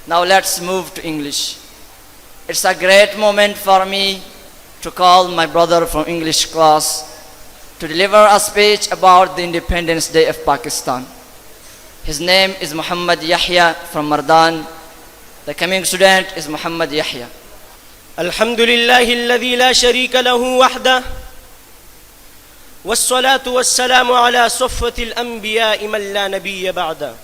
Now let's move to English. It's a great moment for me to call my brother from English class to deliver a speech about the Independence Day of Pakistan. His name is Muhammad Yahya from Mardan. The coming student is Muhammad Yahya. الحمد لله الذي لا شريك له وحده والصلاة والسلام على صفوة الأنبياء من لا نبي بعده.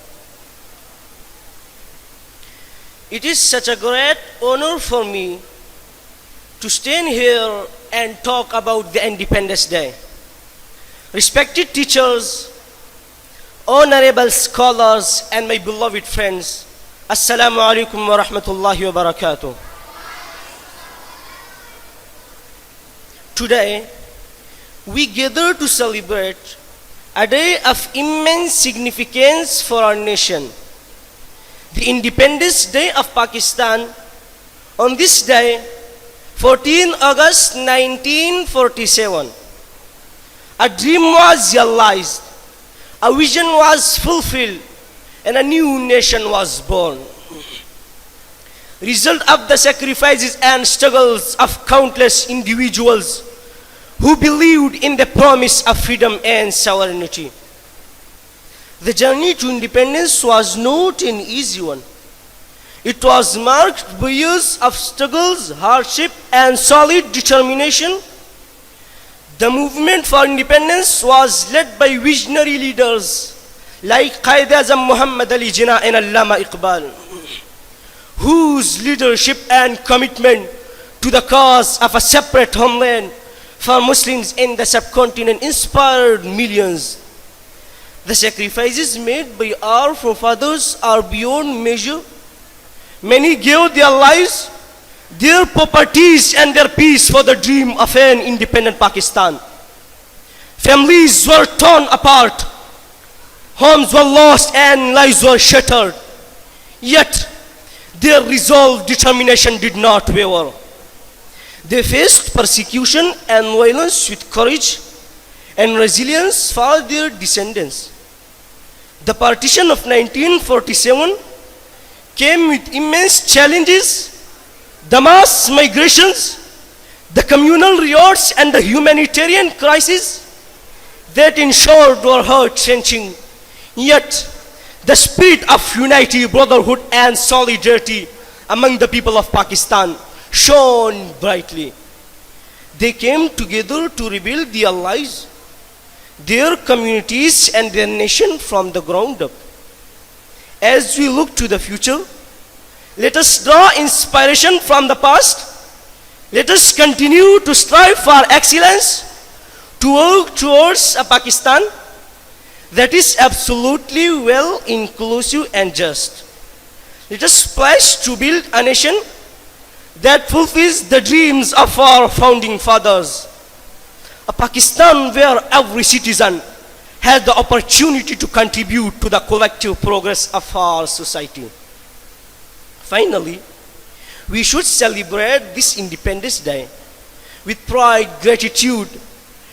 It is such a great honor for me to stand here and talk about the Independence Day. Respected teachers, honorable scholars, and my beloved friends, Assalamu alaikum wa rahmatullahi wa barakatuh. Today, we gather to celebrate a day of immense significance for our nation, the Independence Day of Pakistan. On this day, 14 August 1947, a dream was realized, a vision was fulfilled, and a new nation was born. Result of the sacrifices and struggles of countless individuals who believed in the promise of freedom and sovereignty. The journey to independence was not an easy one. It was marked by years of struggles, hardship, and solid determination. The movement for independence was led by visionary leaders like Qaid-e-Azam Muhammad Ali Jinnah and Allama Iqbal, whose leadership and commitment to the cause of a separate homeland for Muslims in the subcontinent inspired millions. The sacrifices made by our forefathers are beyond measure. Many gave their lives, their properties, and their peace for the dream of an independent Pakistan. Families were torn apart, homes were lost, and lives were shattered. Yet, their resolve, determination did not waver. They faced persecution and violence with courage and resilience for their descendants. The partition of 1947 came with immense challenges, the mass migrations, the communal riots, and the humanitarian crisis that ensured were heart-wrenching. Yet, the spirit of unity, brotherhood, and solidarity among the people of Pakistan shone brightly. They came together to rebuild their lives, their communities, and their nation from the ground up. As we look to the future, let us draw inspiration from the past. Let us continue to strive for excellence, to work towards a Pakistan that is absolutely well, inclusive, and just. Let us pledge to build a nation that fulfills the dreams of our founding fathers. A Pakistan where every citizen has the opportunity to contribute to the collective progress of our society. Finally, we should celebrate this Independence Day with pride, gratitude,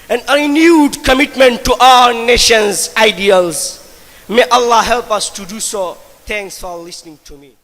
and a renewed commitment to our nation's ideals. May Allah help us to do so. Thanks for listening to me.